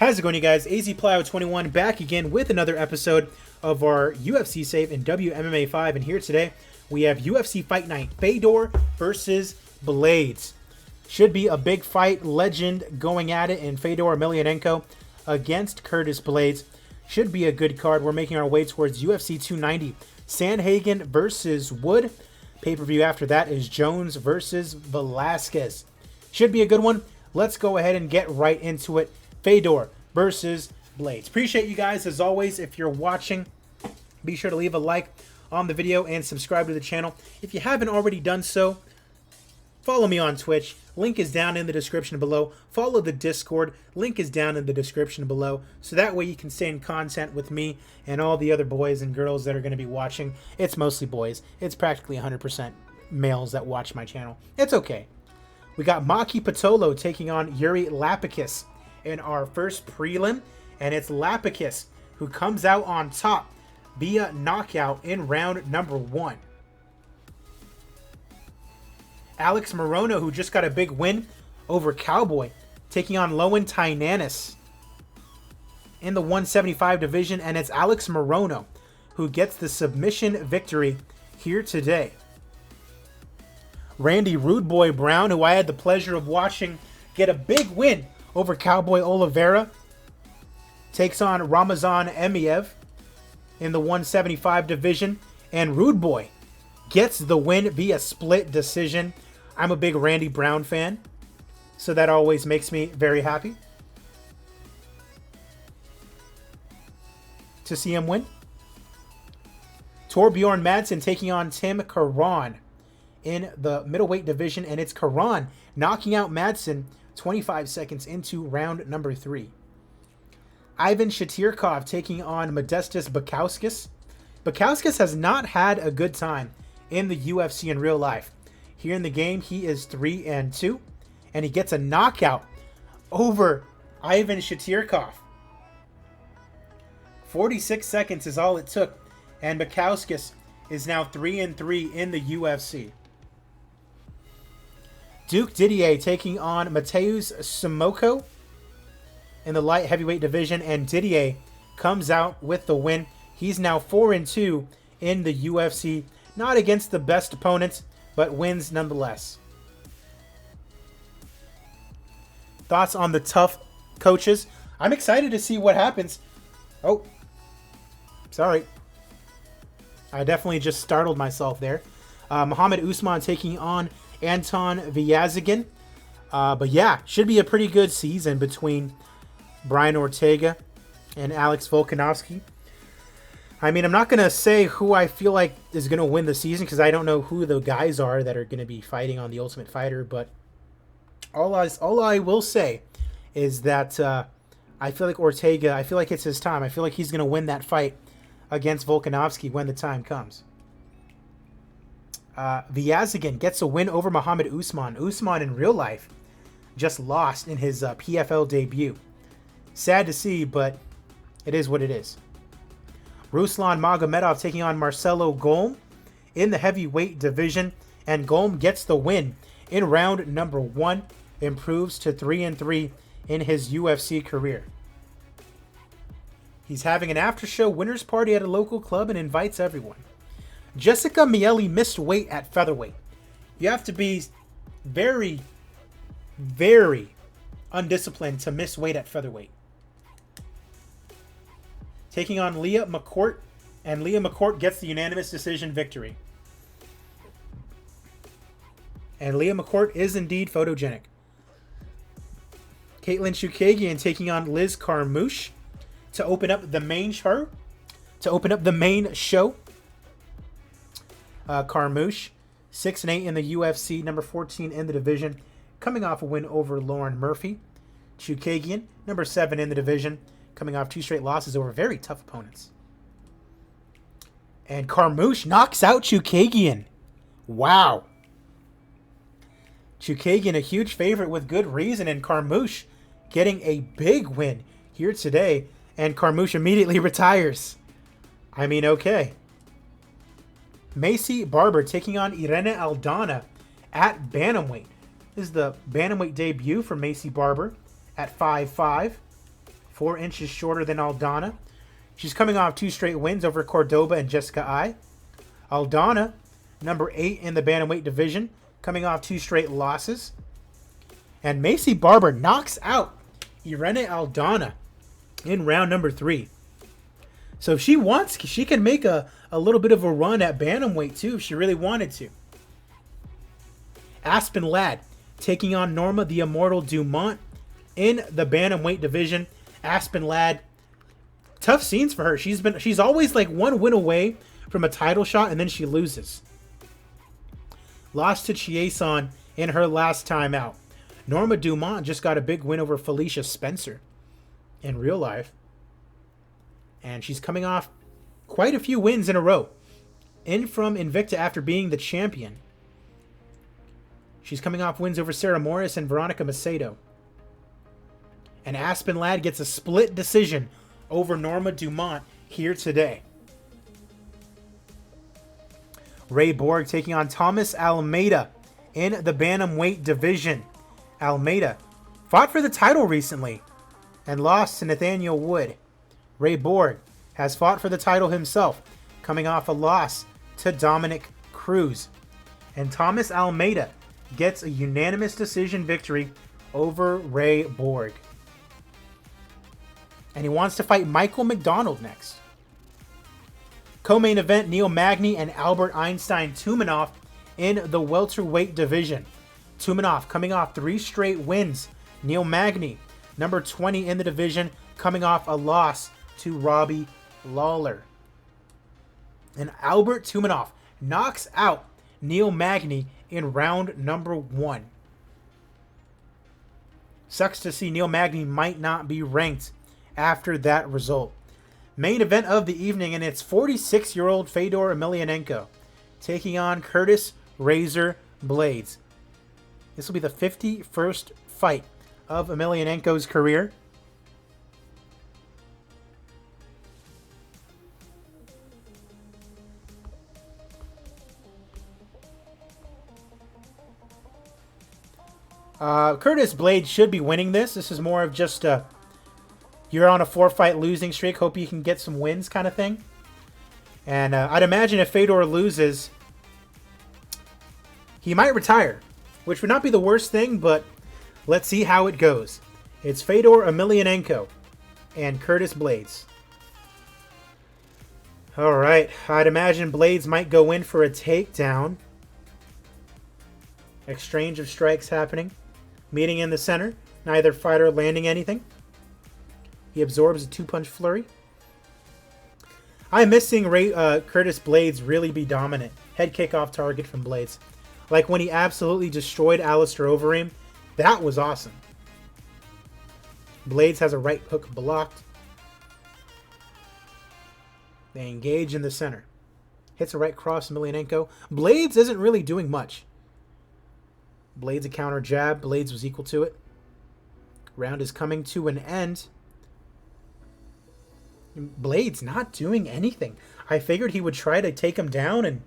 How's it going, you guys? AZPlyo21 back again with another episode of our UFC save in WMMA 5. And here today, we have UFC Fight Night, FEDOR versus Blades. Should be a big fight, legend going at it in FEDOR EMILIANENKO against Curtis Blades. Should be a good card. We're making our way towards UFC 290. Sandhagen versus Wood. Pay-per-view after that is Jones versus Velasquez. Should be a good one. Let's go ahead and get right into it. FEDOR versus Blades. Appreciate you guys as always. If you're watching, be sure to leave a like on the video and subscribe to the channel. If you haven't already done so, follow me on Twitch. Link is down in the description below. Follow the Discord. Link is down in the description below. So that way you can stay in content with me and all the other boys and girls that are going to be watching. It's mostly boys. It's practically 100% males that watch my channel. It's okay. We got Maki Pitolo taking on Yuri Lapikis in our first prelim, and it's Lapikis who comes out on top via knockout in round number 1. Alex Morono, who just got a big win over Cowboy, taking on Lowen Tainanis in the 175 division, and it's Alex Morono who gets the submission victory here today. Randy Rude Boy Brown, who I had the pleasure of watching get a big win over Cowboy Oliveira, takes on Ramazan Emiev in the 175 division, and Rude Boy gets the win via split decision. I'm a big Randy Brown fan, so that always makes me very happy to see him win. Torbjorn Madsen taking on Tim Karan in the middleweight division, and it's Karan knocking out Madsen 25 seconds into round number 3. Ivan Shatirkov taking on Modestas Bukauskas. Bukauskas has not had a good time in the UFC in real life. Here in the game, he is 3-2, and he gets a knockout over Ivan Shatirkov. 46 seconds is all it took, and Bukauskas is now 3-3 in the UFC. Duke Didier taking on Mateusz Simoko in the light heavyweight division, and Didier comes out with the win. He's now 4-2 in the UFC. Not against the best opponents, but wins nonetheless. Thoughts on the tough coaches? I'm excited to see what happens. Oh, sorry. I definitely just startled myself there. Muhammad Usman taking on Anton Vyazagan. But yeah, should be a pretty good season between Brian Ortega and Alex Volkanovski. I mean, I'm not going to say who I feel like is going to win the season because I don't know who the guys are that are going to be fighting on The Ultimate Fighter. But all I will say is that I feel like Ortega, I feel like it's his time. I feel like he's going to win that fight against Volkanovski when the time comes. Vyazagan gets a win over Muhammad Usman. Usman in real life just lost in his PFL debut. Sad to see, but it is what it is. Ruslan Magomedov taking on Marcelo Golm in the heavyweight division, and Golm gets the win in round number 1, improves to 3-3 in his UFC career. He's having an after-show winners party at a local club and invites everyone. Jessica Miele missed weight at featherweight. You have to be very, very undisciplined to miss weight at featherweight. Taking on Leah McCourt, and Leah McCourt gets the unanimous decision victory. And Leah McCourt is indeed photogenic. Caitlin Chookagian taking on Liz Carmouche to open up the main show. Carmouche, 6-8 in the UFC, number 14 in the division, coming off a win over Lauren Murphy. Chookagian, number 7 in the division, coming off 2 straight losses over very tough opponents. And Carmouche knocks out Chookagian. Wow. Chookagian, a huge favorite with good reason, and Carmouche getting a big win here today, and Carmouche immediately retires. I mean, okay. Macy Barber taking on Irene Aldana at bantamweight. This is the bantamweight debut for Macy Barber at 5'5". 4 inches shorter than Aldana. She's coming off 2 straight wins over Cordoba and Jessica Ai. Aldana, number 8 in the bantamweight division, coming off 2 straight losses. And Macy Barber knocks out Irene Aldana in round number 3. So if she wants, she can make a little bit of a run at bantamweight too if she really wanted to. Aspen Ladd taking on Norma the Immortal Dumont in the bantamweight division. Aspen Ladd, tough scenes for her. She's always like 1 win away from a title shot, and then she loses. Lost to Chiasson in her last time out. Norma Dumont just got a big win over Felicia Spencer in real life. And she's coming off quite a few wins in a row. In from Invicta after being the champion. She's coming off wins over Sarah Morris and Veronica Macedo. And Aspen Ladd gets a split decision over Norma Dumont here today. Ray Borg taking on Thomas Almeida in the bantamweight division. Almeida fought for the title recently and lost to Nathaniel Wood. Ray Borg has fought for the title himself, coming off a loss to Dominic Cruz. And Thomas Almeida gets a unanimous decision victory over Ray Borg. And he wants to fight Michael McDonald next. Co-main event, Neil Magny and Albert Einstein Tumanov in the welterweight division. Tumanov coming off 3 straight wins. Neil Magny, number 20 in the division, coming off a loss to Robbie Lawler. And Albert Tumanov knocks out Neil Magny in round number 1. Sucks to see Neil Magny might not be ranked after that result. Main event of the evening, and it's 46-year-old Fedor Emelianenko taking on Curtis Razor Blades. This will be the 51st fight of Emelianenko's career. Curtis Blades should be winning this. This is more of just a, you're on a 4-fight losing streak, hope you can get some wins kind of thing. And I'd imagine if Fedor loses, he might retire, which would not be the worst thing, but let's see how it goes. It's Fedor Emelianenko and Curtis Blades. All right, I'd imagine Blades might go in for a takedown. Exchange of strikes happening. Meeting in the center. Neither fighter landing anything. He absorbs a 2-punch flurry. I miss seeing Curtis Blades really be dominant. Head kick off target from Blades. Like when he absolutely destroyed Alistair Overeem. That was awesome. Blades has a right hook blocked. They engage in the center. Hits a right cross to Emelianenko. Blades isn't really doing much. Blades a counter jab. Blades was equal to it. Round is coming to an end. Blades not doing anything. I figured he would try to take him down and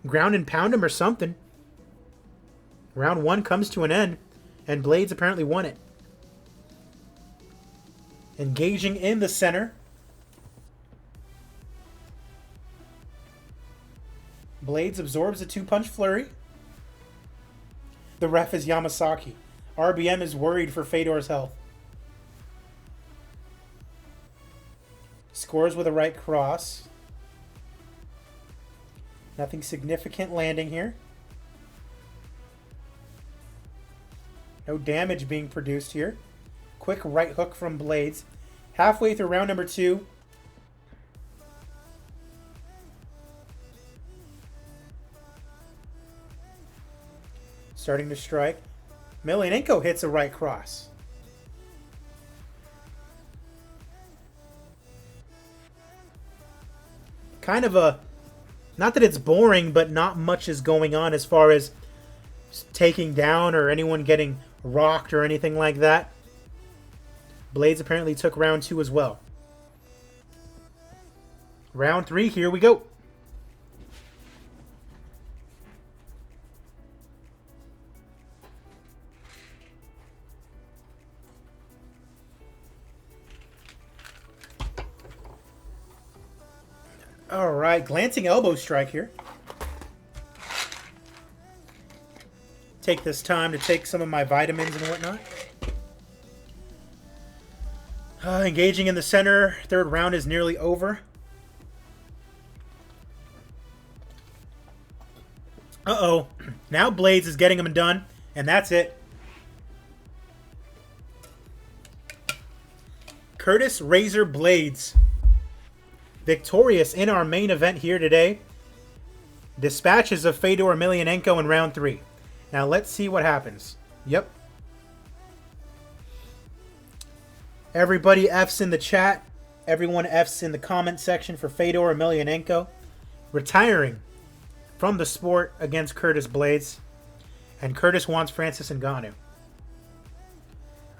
ground and pound him or something. Round 1 comes to an end, and Blades apparently won it. Engaging in the center. Blades absorbs a 2-punch flurry. The ref is Yamasaki. RBM is worried for Fedor's health. Scores with a right cross. Nothing significant landing here. No damage being produced here. Quick right hook from Blades. Halfway through round number 2. Starting to strike. Emelianenko hits a right cross. Kind of a, not that it's boring, but not much is going on as far as taking down or anyone getting rocked or anything like that. Blades apparently took round 2 as well. Round 3, here we go. All right, glancing elbow strike here. Take this time to take some of my vitamins and whatnot. Engaging in the center. Third round is nearly over. Uh-oh. Now Blades is getting him done, and that's it. Curtis Razor Blades, victorious in our main event here today. Dispatches of FEDOR EMILIANENKO in round 3. Now let's see what happens. Yep. Everybody F's in the chat. Everyone F's in the comment section for FEDOR EMILIANENKO. Retiring from the sport against Curtis Blades. And Curtis wants Francis Ngannou.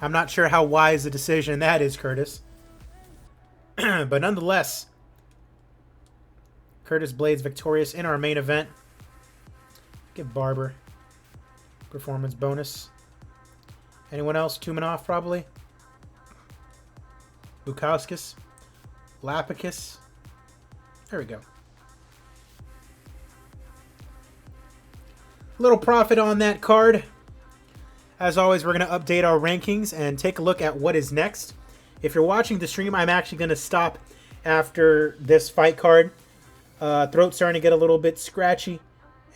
I'm not sure how wise a decision that is, Curtis. But nonetheless, Curtis Blades victorious in our main event. Give Barber performance bonus. Anyone else? Tumanov probably. Bukauskas. Lapicus. There we go. Little profit on that card. As always, we're going to update our rankings and take a look at what is next. If you're watching the stream, I'm actually going to stop after this fight card. Throat's starting to get a little bit scratchy.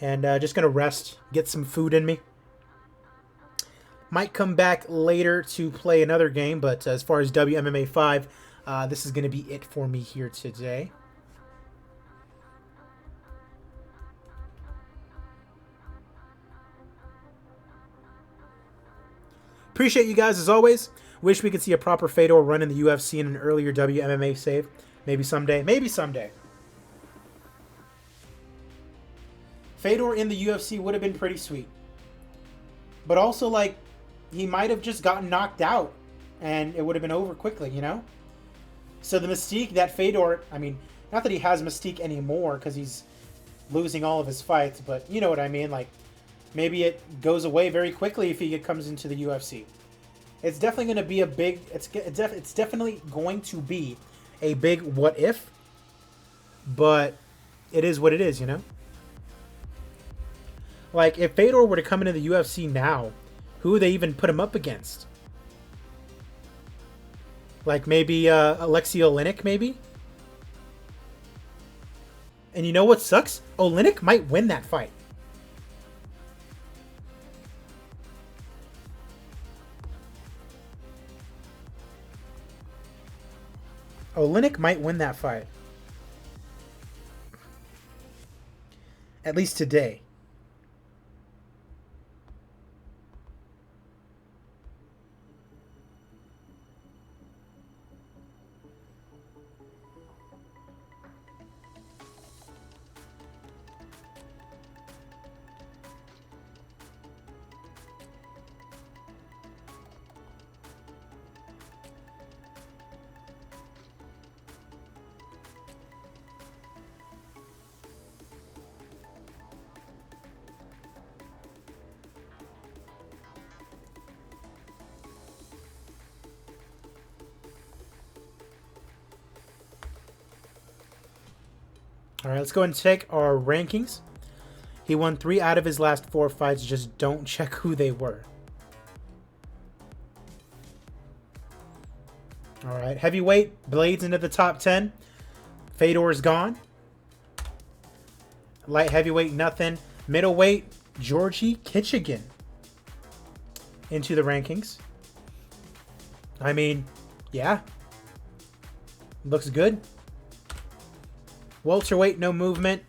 And just going to rest, get some food in me. Might come back later to play another game, but as far as WMMA 5, this is going to be it for me here today. Appreciate you guys as always. Wish we could see a proper FEDOR run in the UFC in an earlier WMMA save. Maybe someday. Maybe someday. FEDOR in the UFC would have been pretty sweet. But also, like, he might have just gotten knocked out and it would have been over quickly, you know? So the mystique that FEDOR, I mean, not that he has mystique anymore because he's losing all of his fights, but you know what I mean? Like, maybe it goes away very quickly if he comes into the UFC. It's definitely going to be a big, it's definitely going to be a big what if, but it is what it is, you know? Like, if FEDOR were to come into the UFC now, who would they even put him up against? Like, maybe Alexei Oleinik, maybe? And you know what sucks? Oleinik might win that fight. Oleinik might win that fight. At least today. All right, let's go ahead and check our rankings. He won 3 out of his last 4 fights. Just don't check who they were. All right, heavyweight, Blades into the top 10. Fedor's gone. Light heavyweight, nothing. Middleweight, Georgie Kitchigan into the rankings. I mean, yeah. Looks good. Welterweight, no movement.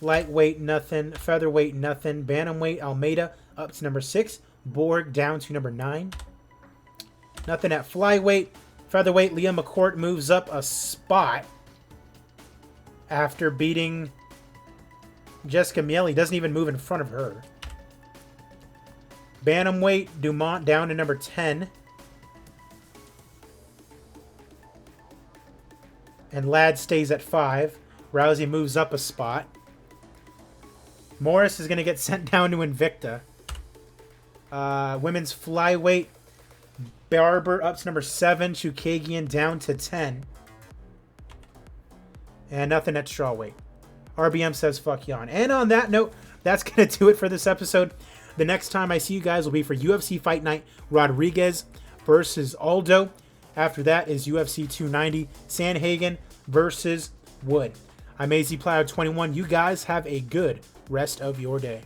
Lightweight, nothing. Featherweight, nothing. Bantamweight, Almeida up to number 6. Borg down to number 9. Nothing at flyweight. Featherweight, Leah McCourt moves up a spot after beating Jessica Miele. Doesn't even move in front of her. Bantamweight, Dumont down to number 10. And Ladd stays at 5. Rousey moves up a spot. Morris is going to get sent down to Invicta. Women's flyweight, Barber up to number 7. Chukagian down to 10. And nothing at strawweight. RBM says fuck Jan. And on that note, that's going to do it for this episode. The next time I see you guys will be for UFC Fight Night Rodriguez versus Aldo. After that is UFC 290 Sanhagen versus Wood. I'm AZ Plow 21. You guys have a good rest of your day.